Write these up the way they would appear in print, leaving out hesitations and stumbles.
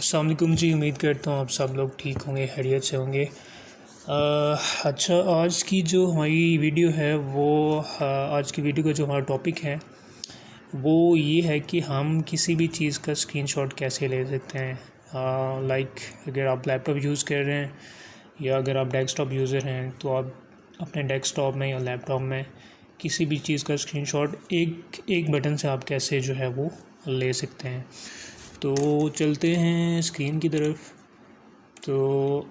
अस्सलाम वालेकुम जी। उम्मीद करता हूँ आप सब लोग ठीक होंगे, खैरियत से होंगे। अच्छा, आज की जो हमारी वीडियो है वो आज की वीडियो का जो हमारा टॉपिक है वो ये है कि हम किसी भी चीज़ का स्क्रीनशॉट कैसे ले सकते हैं। लाइक अगर आप लैपटॉप यूज़ कर रहे हैं या अगर आप डेस्कटॉप यूज़र हैं तो आप अपने डेस्कटॉप में या लैपटॉप में किसी भी चीज़ का स्क्रीनशॉट एक बटन से आप कैसे जो है वो ले सकते हैं। तो चलते हैं स्क्रीन की तरफ। तो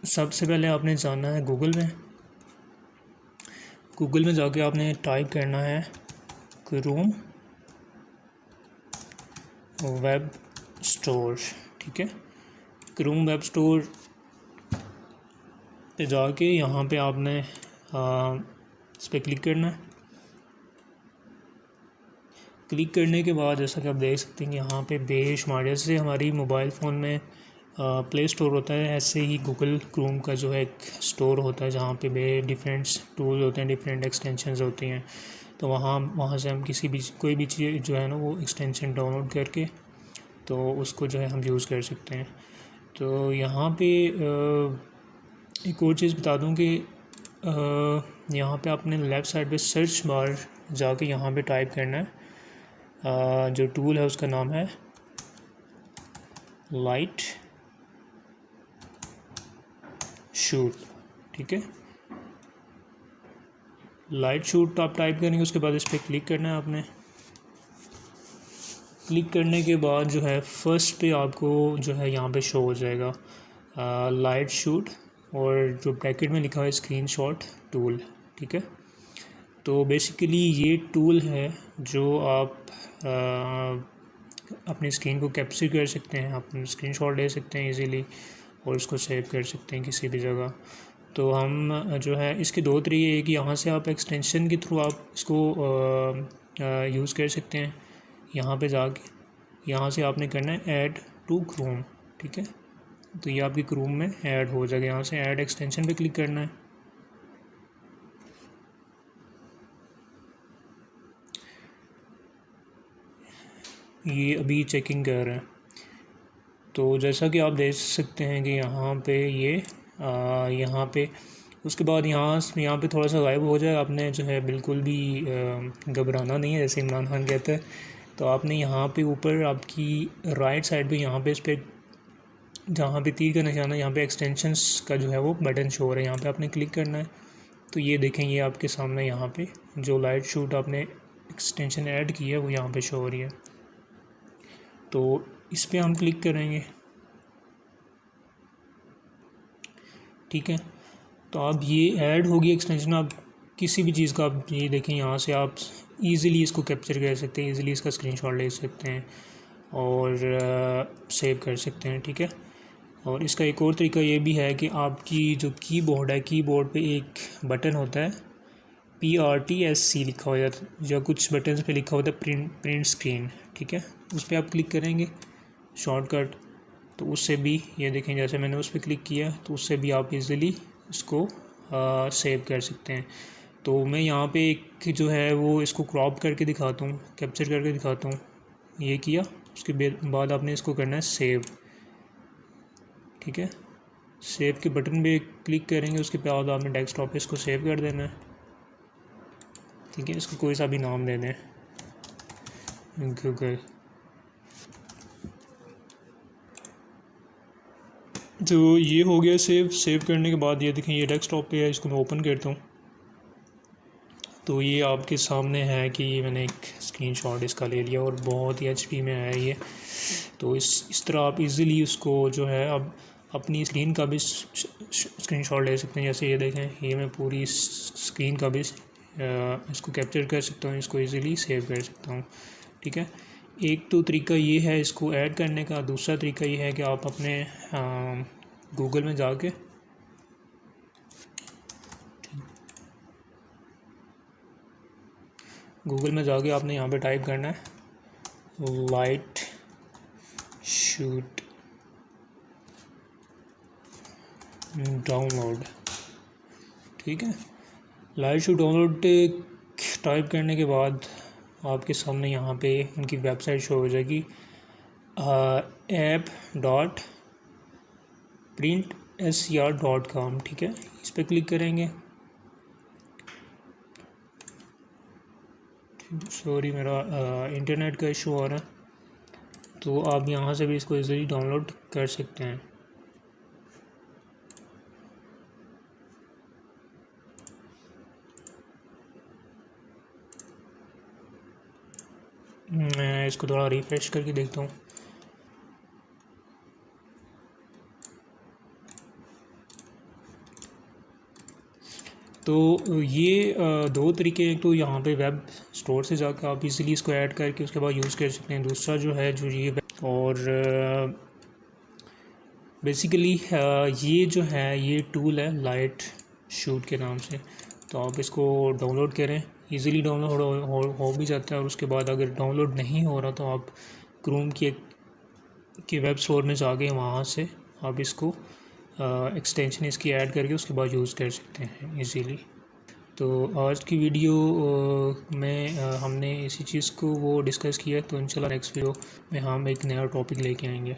सबसे पहले आपने जाना है गूगल में जाके आपने टाइप करना है क्रोम वेब स्टोर। ठीक है, क्रोम वेब स्टोर पे जाके यहाँ पे आपने इस पर क्लिक करना है। क्लिक करने के बाद जैसा कि आप देख सकते हैं कि यहाँ पे बेशुमार, जैसे हमारी मोबाइल फ़ोन में प्ले स्टोर होता है, ऐसे ही गूगल क्रोम का जो है एक स्टोर होता है जहाँ पे डिफरेंट टूल होते हैं, डिफरेंट एक्सटेंशंस होती हैं। तो वहाँ से हम कोई भी चीज़ जो है ना वो एक्सटेंशन डाउनलोड करके तो उसको जो है हम यूज़ कर सकते हैं। तो यहाँ पे एक और चीज़ बता दूँ कि यहाँ पे आपने लेफ़्ट साइड पे सर्च बार जाके यहाँ पे टाइप करना है। जो टूल है उसका नाम है लाइट शूट। ठीक है, लाइट शूट आप टाइप करेंगे, उसके बाद इस पर क्लिक करना है आपने। क्लिक करने के बाद जो है फर्स्ट पे आपको जो है यहाँ पे शो हो जाएगा लाइट शूट, और जो ब्रैकेट में लिखा है स्क्रीनशॉट टूल। ठीक है, तो बेसिकली ये टूल है जो आप अपनी स्क्रीन को कैप्चर कर सकते हैं, आप स्क्रीनशॉट ले सकते हैं इजीली और उसको सेव कर सकते हैं किसी भी जगह। तो हम जो है इसके दो तरीके, एक यहाँ से आप एक्सटेंशन के थ्रू आप इसको यूज़ कर सकते हैं। यहाँ पे जाके यहाँ से आपने करना है ऐड टू क्रोम। ठीक है, तो ये आपकी क्रोम में ऐड हो जाएगा। यहाँ से ऐड एक्सटेंशन पे क्लिक करना है। ये अभी चेकिंग कर रहे हैं। तो जैसा कि आप देख सकते हैं कि यहाँ पे ये यहाँ पे उसके बाद यहाँ पे थोड़ा सा गायब हो जाए। आपने जो है बिल्कुल भी घबराना नहीं है, जैसे इमरान खान कहते हैं। तो आपने यहाँ पे ऊपर आपकी राइट साइड पे यहाँ पे इस पर जहाँ पे तीर का निशाना, यहाँ पे एक्सटेंशंस का जो है वो बटन शो हो रहा है, यहाँ पे आपने क्लिक करना है। तो ये देखें, ये आपके सामने यहाँ पे जो लाइट शूट आपने एक्सटेंशन ऐड की है वो यहाँ पे शो हो रही है। तो इस पर हम क्लिक करेंगे। ठीक है, तो अब ये ऐड होगी एक्सटेंशन। आप किसी भी चीज़ का आप ये देखें, यहाँ से आप इजीली इसको कैप्चर कर सकते हैं, इजीली इसका स्क्रीनशॉट ले सकते हैं और सेव कर सकते हैं। ठीक है, और इसका एक और तरीका ये भी है कि आपकी जो कीबोर्ड है, कीबोर्ड पे एक बटन होता है PRTSC लिखा हो जाता है, या कुछ बटन पे लिखा होता है प्रिंट स्क्रीन। ठीक है, उस पर आप क्लिक करेंगे शॉर्टकट, तो उससे भी ये देखें, जैसे मैंने उस पर क्लिक किया तो उससे भी आप इजीली इसको सेव कर सकते हैं। तो मैं यहाँ पे एक जो है वो इसको क्रॉप करके दिखाता हूँ, कैप्चर करके दिखाता हूँ। ये किया, उसके बाद आपने इसको करना है सेव। ठीक है, सेव के बटन पे क्लिक करेंगे, उसके बाद आपने डेस्कटॉप पे इसको सेव कर देना है। ठीक है, इसको कोई सा भी नाम दे दें, गूगल। तो ये हो गया सेव करने के बाद ये देखें, ये डेस्कटॉप पे है। इसको मैं ओपन करता हूँ तो ये आपके सामने है कि मैंने एक स्क्रीनशॉट इसका ले लिया और बहुत ही एचडी में है ये। तो इस तरह आप इजीली उसको जो है अब अपनी स्क्रीन का भी स्क्रीनशॉट ले सकते हैं। जैसे ये देखें, ये मैं पूरी स्क्रीन का भी इसको कैप्चर कर सकता हूँ, इसको इजीली सेव कर सकता हूँ। ठीक है, एक तो तरीका ये है इसको ऐड करने का। दूसरा तरीका ये है कि आप अपने गूगल में जाके आपने यहाँ पे टाइप करना है लाइट शूट डाउनलोड। ठीक है, लाइट शूट डाउनलोड टाइप करने के बाद आपके सामने यहाँ पे उनकी वेबसाइट शो हो जाएगी app.printscr.com, ठीक है, इस पर क्लिक करेंगे। सॉरी मेरा इंटरनेट का इशू आ रहा है, तो आप यहाँ से भी इसको इजीली डाउनलोड कर सकते हैं। मैं इसको थोड़ा रिफ्रेश करके देखता हूँ। तो ये दो तरीके, एक तो यहाँ पे वेब स्टोर से जाकर आप इजीली इसको ऐड करके उसके बाद यूज़ कर सकते हैं। दूसरा जो है जो ये और बेसिकली ये जो है ये टूल है लाइट शूट के नाम से, तो आप इसको डाउनलोड करें। इजीली डाउनलोड हो भी जाता है, और उसके बाद अगर डाउनलोड नहीं हो रहा तो आप क्रोम के वेब स्टोर में जाके वहाँ से आप इसको एक्सटेंशन इसकी ऐड करके उसके बाद यूज़ कर सकते हैं इजीली। तो आज की वीडियो में हमने इसी चीज़ को वो डिस्कस किया, तो इंशाल्लाह नेक्स्ट वीडियो में हम एक नया टॉपिक लेके आएंगे।